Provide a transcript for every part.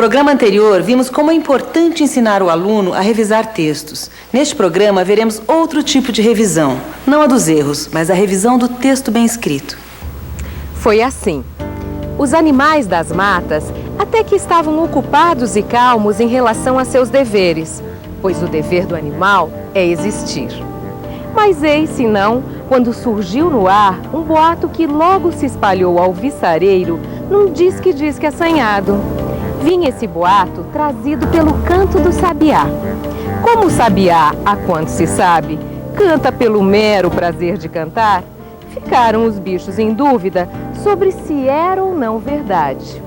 programa anterior, vimos como é importante ensinar o aluno a revisar textos. Neste programa, veremos outro tipo de revisão. Não a dos erros, mas a revisão do texto bem escrito. Foi assim. Os animais das matas até que estavam ocupados e calmos em relação a seus deveres, pois o dever do animal é existir. Mas eis-se não, quando surgiu no ar um boato que logo se espalhou ao viçareiro num disque assanhado. Vinha esse boato trazido pelo canto do sabiá. Como o sabiá, a quanto se sabe, canta pelo mero prazer de cantar, ficaram os bichos em dúvida sobre se era ou não verdade.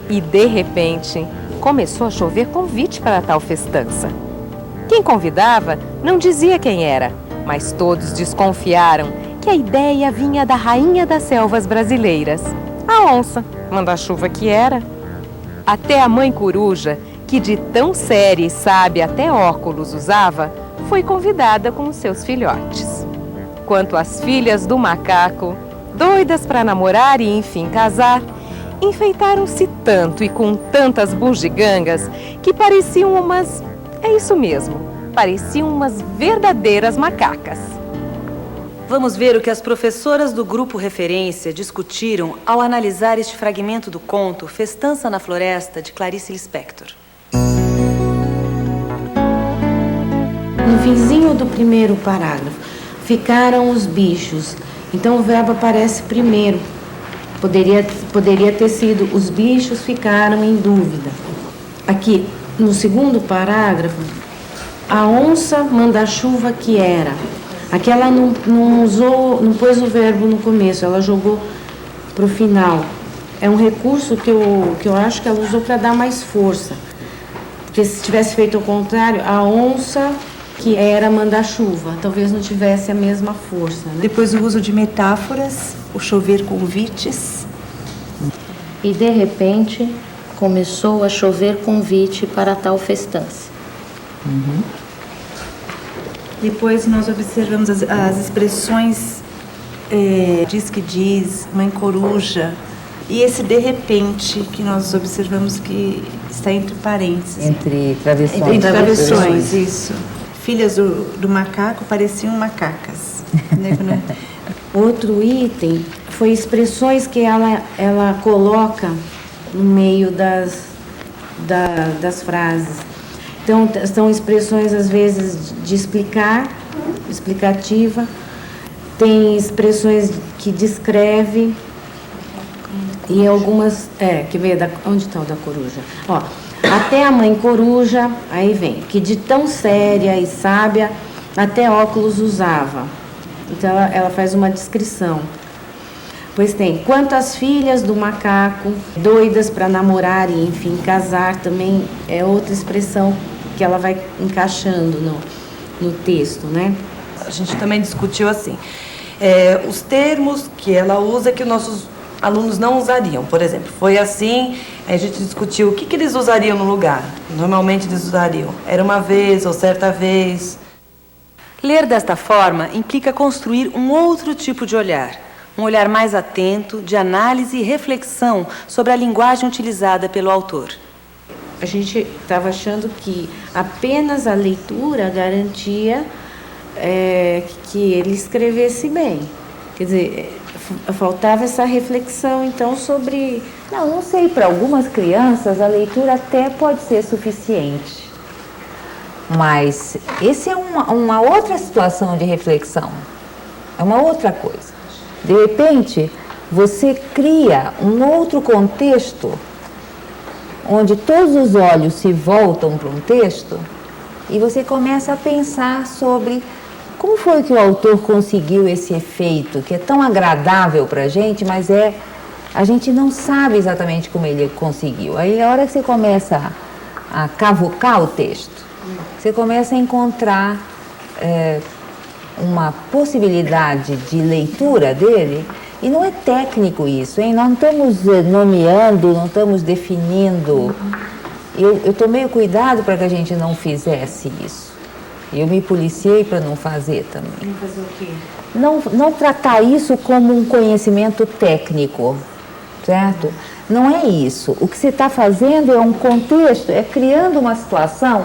E, de repente, começou a chover convite para tal festança. Quem convidava não dizia quem era, mas todos desconfiaram que a ideia vinha da rainha das selvas brasileiras, a onça, manda-chuva que era. Até a mãe coruja, que de tão séria e sábia até óculos usava, foi convidada com os seus filhotes. Quanto às filhas do macaco, doidas para namorar e enfim casar, enfeitaram-se tanto e com tantas bugigangas que pareciam umas... É isso mesmo, pareciam umas verdadeiras macacas. Vamos ver o que as professoras do grupo Referência discutiram ao analisar este fragmento do conto Festança na Floresta, de Clarice Lispector. No finzinho do primeiro parágrafo, ficaram os bichos. Então o verbo aparece primeiro. Poderia ter sido os bichos ficaram em dúvida. Aqui, no segundo parágrafo, a onça manda-chuva que era. Aqui ela não pôs o verbo no começo, ela jogou para o final. É um recurso que eu acho que ela usou para dar mais força. Porque se tivesse feito o contrário, a onça que era manda-chuva, talvez não tivesse a mesma força, né? Depois o uso de metáforas, o chover convites. E de repente começou a chover convite para tal festança. Depois nós observamos as expressões diz que diz, mãe coruja, e esse de repente que nós observamos que está entre parênteses. Entre travessões. Entre travessões, isso. Filhas do macaco pareciam macacas. Outro item foi expressões que ela coloca no meio das frases. Então, são expressões, às vezes, de explicativa. Tem expressões que descreve. E algumas... que veio onde está o da coruja? Ó, até a mãe coruja, aí vem, que de tão séria e sábia, até óculos usava. Então, ela faz uma descrição. Pois tem, quanto às filhas do macaco, doidas para namorar e, enfim, casar, também é outra expressão que ela vai encaixando no texto, né? A gente também discutiu assim, os termos que ela usa que os nossos alunos não usariam. Por exemplo, foi assim, a gente discutiu o que eles usariam no lugar. Normalmente eles usariam, era uma vez ou certa vez. Ler desta forma implica construir um outro tipo de olhar. Um olhar mais atento, de análise e reflexão sobre a linguagem utilizada pelo autor. A gente estava achando que apenas a leitura garantia que ele escrevesse bem. Quer dizer, faltava essa reflexão, então, sobre... Não sei, para algumas crianças a leitura até pode ser suficiente. Mas esse é uma outra situação de reflexão. É uma outra coisa. De repente, você cria um outro contexto onde todos os olhos se voltam para um texto e você começa a pensar sobre como foi que o autor conseguiu esse efeito, que é tão agradável para a gente, mas a gente não sabe exatamente como ele conseguiu. Aí, a hora que você começa a cavucar o texto, você começa a encontrar uma possibilidade de leitura dele. E não é técnico isso, hein? Nós não estamos nomeando, não estamos definindo. Eu tomei o cuidado para que a gente não fizesse isso. Eu me policiei para não fazer também. Não fazer o quê? Não tratar isso como um conhecimento técnico. certo? Não é isso. O que você está fazendo é um contexto, é criando uma situação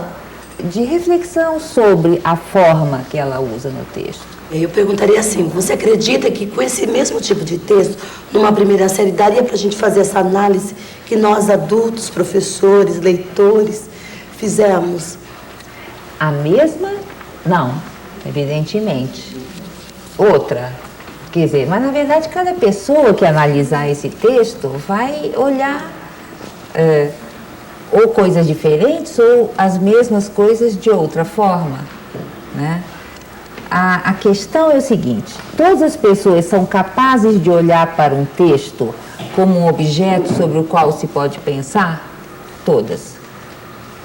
de reflexão sobre a forma que ela usa no texto. Eu perguntaria assim, você acredita que com esse mesmo tipo de texto, numa primeira série, daria para a gente fazer essa análise que nós adultos, professores, leitores, fizemos? A mesma? Não, evidentemente. Outra, quer dizer, mas na verdade cada pessoa que analisar esse texto vai olhar ou coisas diferentes ou as mesmas coisas de outra forma, né? A questão é o seguinte, todas as pessoas são capazes de olhar para um texto como um objeto sobre o qual se pode pensar? Todas.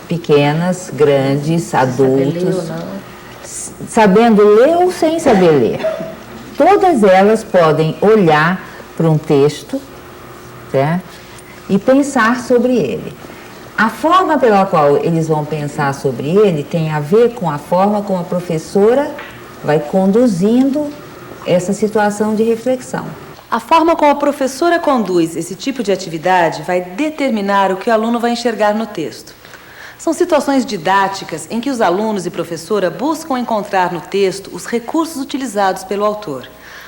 Pequenas, grandes, adultos, sabendo ler ou sem saber ler. Todas elas podem olhar para um texto, certo? E pensar sobre ele. A forma pela qual eles vão pensar sobre ele tem a ver com a forma como a professora vai conduzindo essa situação de reflexão. A forma como a professora conduz esse tipo de atividade vai determinar o que o aluno vai enxergar no texto. São situações didáticas em que os alunos e professora buscam encontrar no texto os recursos utilizados pelo autor.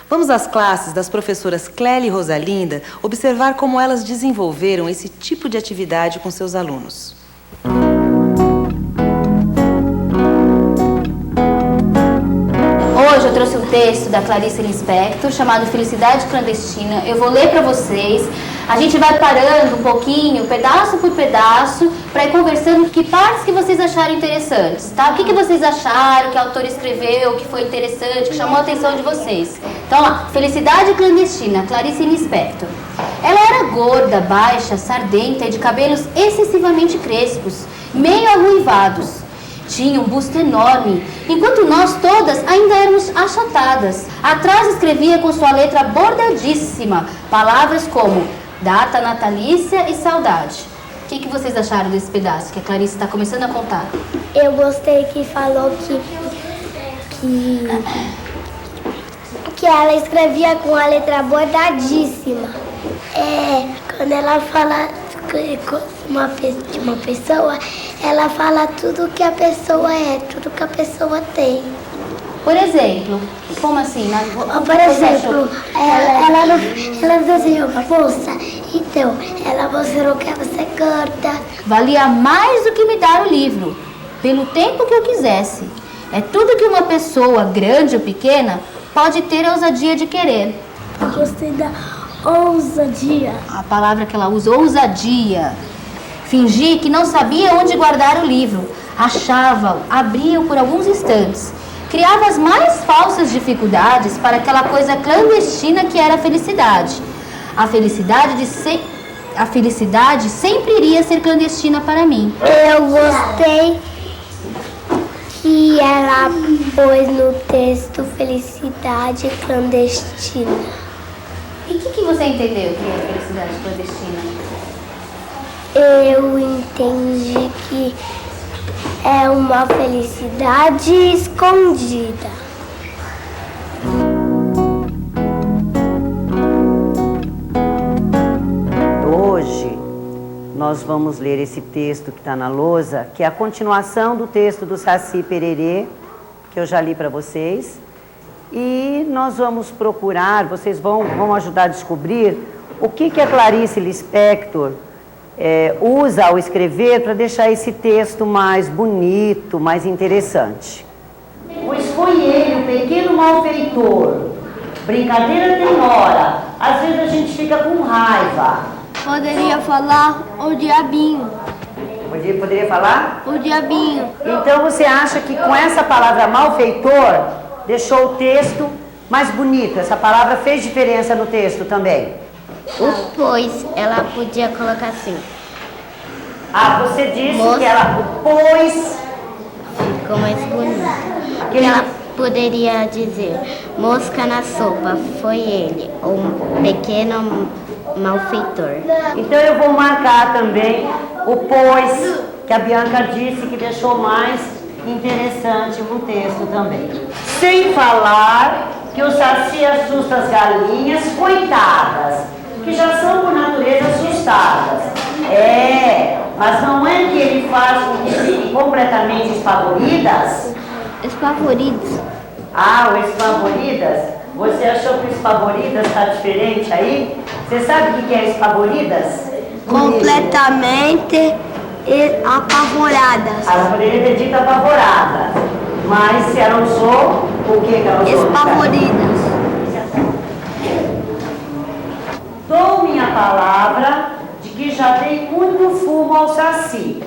Vamos às classes das professoras Clélia e Rosalinda observar como elas desenvolveram esse tipo de atividade com seus alunos. Hoje eu trouxe um texto da Clarice Lispector chamado Felicidade Clandestina. Eu vou ler para vocês. A gente vai parando um pouquinho, pedaço por pedaço, para ir conversando que partes que vocês acharam interessantes, tá? O que vocês acharam que a autora escreveu, que foi interessante, que chamou a atenção de vocês. Então, lá, Felicidade Clandestina, Clarice Lispector. Ela era gorda, baixa, sardenta e de cabelos excessivamente crespos, meio arruivados. Tinha um busto enorme, enquanto nós todas ainda éramos achatadas. Atrás escrevia com sua letra bordadíssima palavras como data natalícia e saudade. O que vocês acharam desse pedaço que a Clarice está começando a contar? Eu gostei que falou que ela escrevia com a letra bordadíssima. Quando ela fala de uma pessoa, ela fala tudo que a pessoa é, tudo que a pessoa tem. Por exemplo, como assim? Por exemplo, ela desenhou uma moça, então ela mostrou que você canta. Valia mais do que me dar o livro, pelo tempo que eu quisesse. É tudo que uma pessoa, grande ou pequena, pode ter a ousadia de querer. Eu gostei da ousadia. A palavra que ela usa, ousadia. Fingi que não sabia onde guardar o livro. Achava-o, abria-o por alguns instantes. Criava as mais falsas dificuldades para aquela coisa clandestina que era a felicidade. A felicidade sempre iria ser clandestina para mim. Eu gostei que ela pôs no texto felicidade clandestina. E o que você entendeu que é felicidade clandestina? Eu entendi que é uma felicidade escondida. Hoje nós vamos ler esse texto que está na lousa, que é a continuação do texto do Saci Pererê, que eu já li para vocês. E nós vamos procurar, vocês vão ajudar a descobrir o que a Clarice Lispector usa ao escrever para deixar esse texto mais bonito, mais interessante. Pois foi ele, o pequeno malfeitor. Brincadeira tem hora, às vezes a gente fica com raiva. Poderia falar o diabinho. Poderia falar? O diabinho. Então você acha que com essa palavra malfeitor deixou o texto mais bonito? Essa palavra fez diferença no texto também? O pois, ela podia colocar assim. Ah, você disse que ela, o pois... Ficou mais bonito. Ela poderia dizer, mosca na sopa, foi ele, um pequeno malfeitor. Então eu vou marcar também o pois, que a Bianca disse que deixou mais interessante no texto também. Sem falar que o Saci assusta as galinhas, coitadas. que já são por natureza assustadas. Mas não é que ele faz com que fiquem completamente espavoridas? Espavoridas. O espavoridas? Você achou que o espavoridas está diferente aí? Você sabe o que é espavoridas? Completamente apavoradas. Ela poderia ter dito apavorada, mas se ela usou, o que ela usou? Espavoridas. Dou minha palavra de que já dei muito fumo ao saci.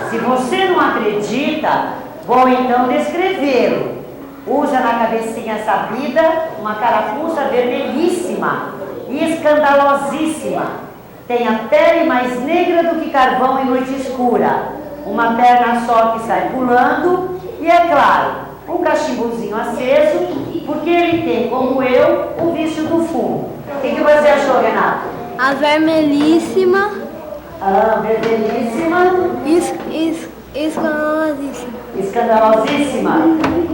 Se você não acredita, vou então descrevê-lo. Usa na cabecinha sabida uma carapuça vermelhíssima e escandalosíssima. Tem a pele mais negra do que carvão em noite escura, uma perna só que sai pulando e, é claro, um cachimbozinho aceso, porque ele tem, como eu, o vício do fumo. O que você achou, Renato? A vermelhíssima. Vermelhíssima. Escandalosíssima. Escandalosíssima.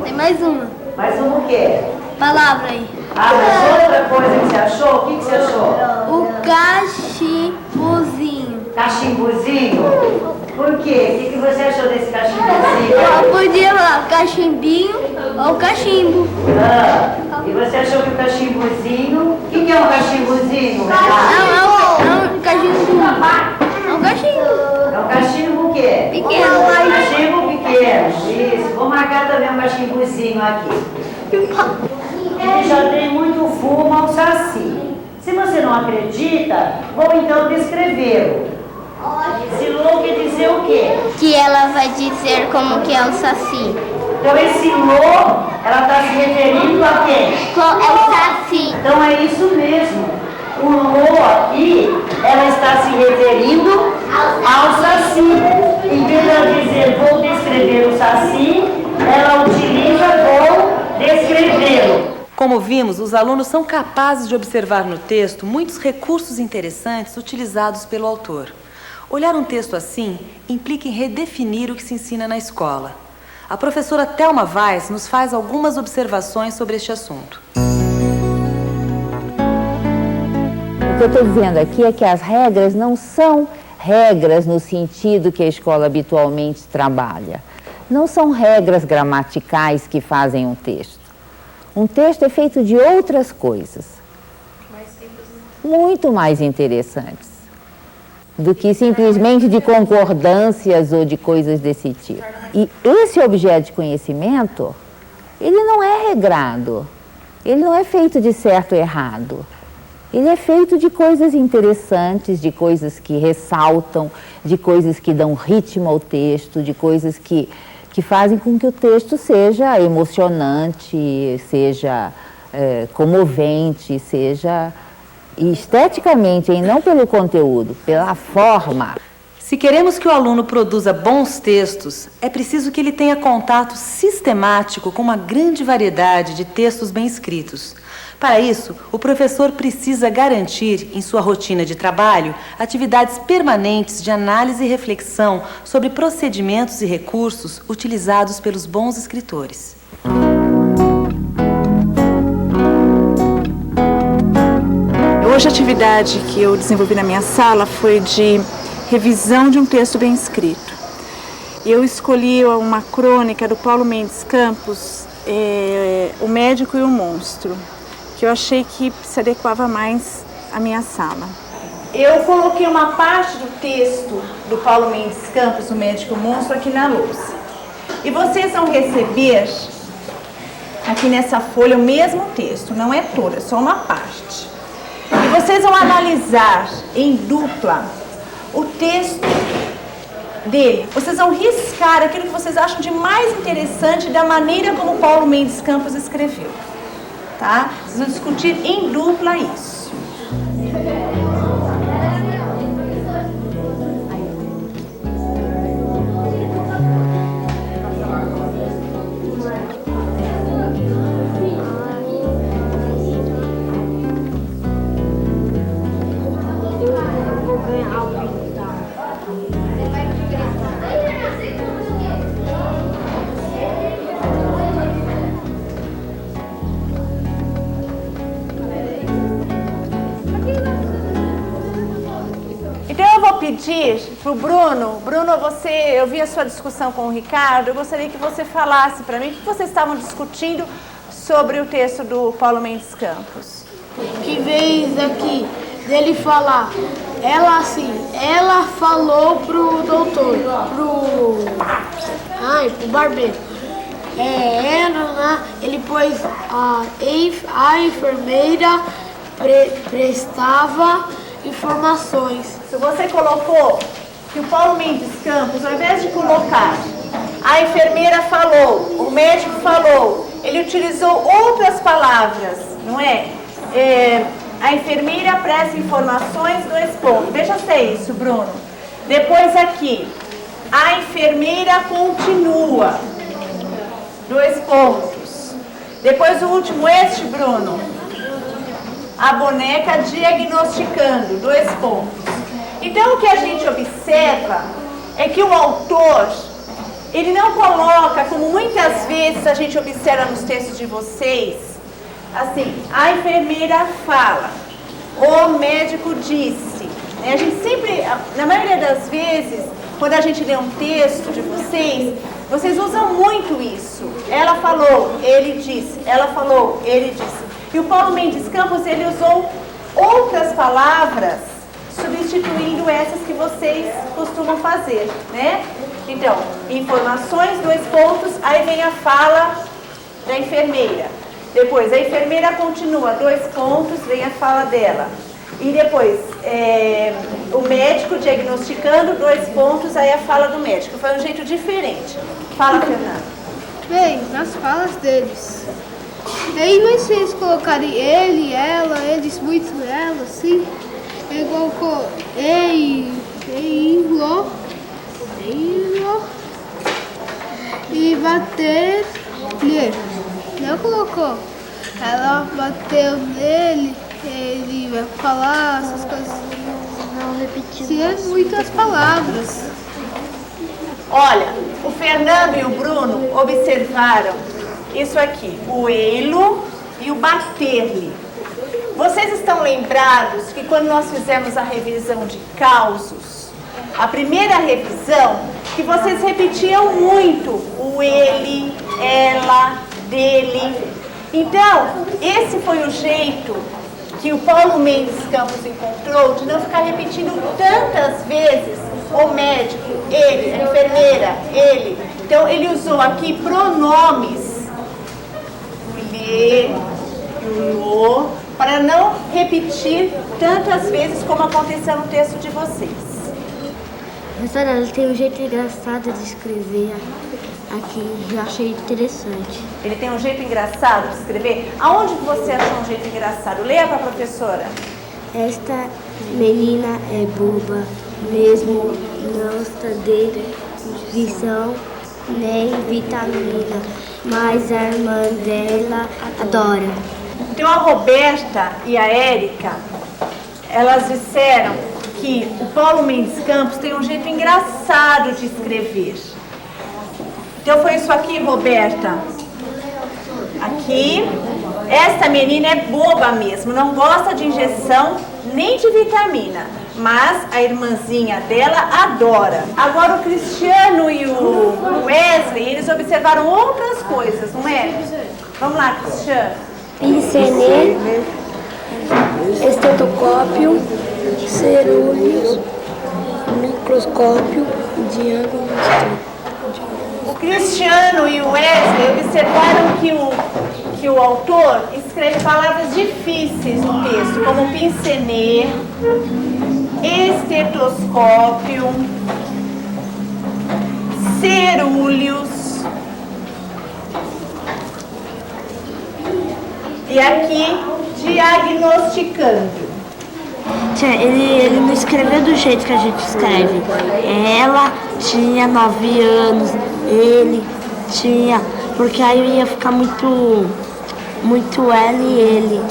Tem mais uma. Mais uma o quê? Palavra aí. Mas outra coisa que você achou? O que você achou? O cachimbozinho. Cachimbozinho? Por quê? O que você achou desse cachimbozinho? Eu podia falar cachimbinho ou cachimbo. E você achou que o cachimbozinho... O que é um cachimbozinho, Renato? É um cachimbo. É um cachimbo. É um cachimbo o quê? Pequeno. Um cachimbo pequeno. Isso. Vou marcar também um cachimbozinho aqui. E já tem muito fumo ao saci. Se você não acredita, vou então descrevê-lo. Silô quer dizer o quê? Que ela vai dizer como que é o saci. Então esse lô, ela está se referindo a quem? É o saci. Então é isso mesmo. O lô aqui, ela está se referindo ao saci. Em vez de ela dizer vou descrever o saci, ela utiliza vou descrevê-lo. Como vimos, os alunos são capazes de observar no texto muitos recursos interessantes utilizados pelo autor. Olhar um texto assim implica em redefinir o que se ensina na escola. A professora Thelma Weiss nos faz algumas observações sobre este assunto. O que eu estou dizendo aqui é que as regras não são regras no sentido que a escola habitualmente trabalha. Não são regras gramaticais que fazem um texto. Um texto é feito de outras coisas, muito mais interessantes, do que simplesmente de concordâncias ou de coisas desse tipo. E esse objeto de conhecimento, ele não é regrado, ele não é feito de certo ou errado. Ele é feito de coisas interessantes, de coisas que ressaltam, de coisas que dão ritmo ao texto, de coisas que fazem com que o texto seja emocionante, seja comovente, seja esteticamente, e não pelo conteúdo, pela forma. Se queremos que o aluno produza bons textos, é preciso que ele tenha contato sistemático com uma grande variedade de textos bem escritos. Para isso, o professor precisa garantir, em sua rotina de trabalho, atividades permanentes de análise e reflexão sobre procedimentos e recursos utilizados pelos bons escritores. Hoje a atividade que eu desenvolvi na minha sala foi de revisão de um texto bem escrito. Eu escolhi uma crônica do Paulo Mendes Campos, O Médico e o Monstro, que eu achei que se adequava mais à minha sala. Eu coloquei uma parte do texto do Paulo Mendes Campos, O Médico e o Monstro, aqui na lousa. E vocês vão receber aqui nessa folha o mesmo texto, não é todo, é só uma parte. E vocês vão analisar em dupla o texto dele. Vocês vão riscar aquilo que vocês acham de mais interessante da maneira como Paulo Mendes Campos escreveu. Tá? Vocês vão discutir em dupla isso. pedir para o Bruno. Bruno, eu vi a sua discussão com o Ricardo, eu gostaria que você falasse para mim o que vocês estavam discutindo sobre o texto do Paulo Mendes Campos. Que vez aqui dele falar, ela falou pro doutor, pro barbeiro. Ele pôs a enfermeira prestava informações. Se você colocou que o Paulo Mendes Campos, ao invés de colocar a enfermeira falou, o médico falou, ele utilizou outras palavras, não é? A enfermeira presta informações, 2 pontos. Veja se é isso, Bruno. Depois aqui, a enfermeira continua, 2 pontos. Depois o último, Bruno. A boneca diagnosticando, 2 pontos. Então o que a gente observa é que o autor, ele não coloca, como muitas vezes a gente observa nos textos de vocês, assim, a enfermeira fala, o médico disse. A gente sempre, na maioria das vezes, quando a gente lê um texto de vocês usam muito isso. Ela falou, ele disse. Ela falou, ele disse. E o Paulo Mendes Campos, ele usou outras palavras, substituindo essas que vocês costumam fazer, né? Então, informações, 2 pontos, aí vem a fala da enfermeira. Depois, a enfermeira continua, 2 pontos, vem a fala dela. E depois, o médico diagnosticando, 2 pontos, aí a fala do médico. Foi um jeito diferente. Fala, Fernanda. Bem, nas falas deles. E aí, mas se eles colocarem ele, ela, eles, muito ela, assim, ele colocou e bater nele. Não colocou. Ela bateu nele, ele vai falar essas coisas. Não repetiu. Sim, muitas palavras. Olha, o Fernando e o Bruno observaram isso aqui, o elo e o bater-lhe. Vocês estão lembrados que quando nós fizemos a revisão de causos, a primeira revisão, que vocês repetiam muito o ele, ela, dele. Então, esse foi o jeito que o Paulo Mendes Campos encontrou de não ficar repetindo tantas vezes o médico, ele, a enfermeira, ele. Então, ele usou aqui pronomes, o lhe, o lo, para não repetir tantas vezes como aconteceu no texto de vocês. Professora, ela tem um jeito engraçado de escrever aqui, eu achei interessante. Ele tem um jeito engraçado de escrever? Aonde você achou um jeito engraçado? Leia para a professora. Esta menina é boba, mesmo não está de visão nem vitamina, mas a irmã dela adora. Então a Roberta e a Érica, elas disseram que o Paulo Mendes Campos tem um jeito engraçado de escrever. Então foi isso aqui, Roberta. Aqui, esta menina é boba mesmo, não gosta de injeção nem de vitamina, mas a irmãzinha dela adora. Agora o Cristiano e o Wesley, eles observaram outras coisas, não é? Vamos lá, Cristiano. Pincenê, estetoscópio, cerúleos, microscópio, diagnóstico. O Cristiano e o Wesley observaram que o autor escreve palavras difíceis no texto, como pincenê, estetoscópio, cerúleos. E aqui, diagnosticando. Ele não escreveu do jeito que a gente escreve. Ela tinha 9 anos, ele tinha... Porque aí ia ficar muito ela e ele.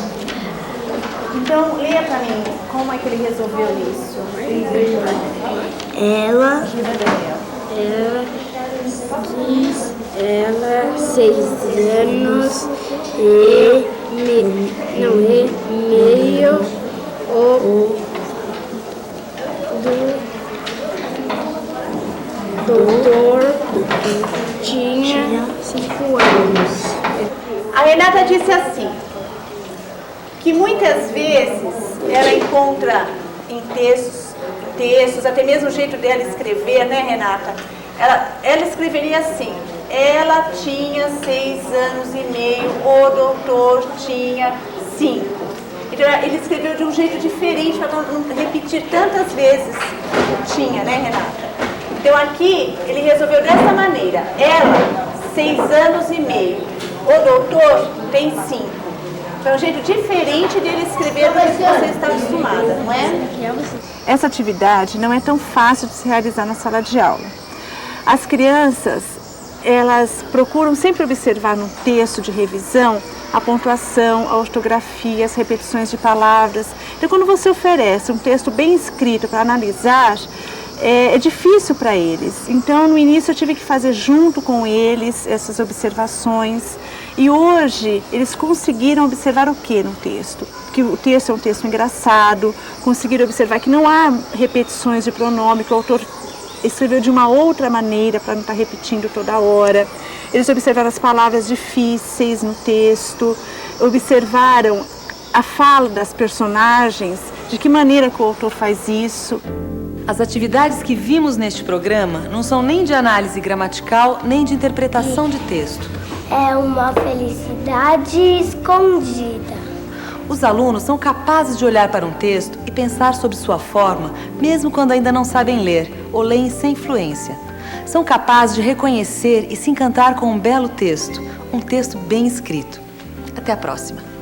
Então, leia pra mim, como é que ele resolveu isso? Ela 6 anos e meio disse assim, que muitas vezes ela encontra em textos, até mesmo o jeito dela escrever, né, Renata? Ela escreveria assim: ela tinha 6 anos e meio, o doutor tinha 5. Então ele escreveu de um jeito diferente para não repetir tantas vezes o tinha, né, Renata? Então aqui ele resolveu dessa maneira: ela, 6 anos e meio, o doutor tem 5. Foi um jeito diferente dele escrever do que você está acostumada, não é? Essa atividade não é tão fácil de se realizar na sala de aula. As crianças, elas procuram sempre observar no texto de revisão a pontuação, a ortografia, as repetições de palavras. Então, quando você oferece um texto bem escrito para analisar, é difícil para eles. Então, no início eu tive que fazer junto com eles essas observações. E hoje eles conseguiram observar o que no texto? Que o texto é um texto engraçado, conseguiram observar que não há repetições de pronome, que o autor escreveu de uma outra maneira para não estar repetindo toda hora. Eles observaram as palavras difíceis no texto, observaram a fala das personagens, de que maneira que o autor faz isso. As atividades que vimos neste programa não são nem de análise gramatical, nem de interpretação de texto. É uma felicidade escondida. Os alunos são capazes de olhar para um texto e pensar sobre sua forma, mesmo quando ainda não sabem ler ou leem sem fluência. São capazes de reconhecer e se encantar com um belo texto, um texto bem escrito. Até a próxima!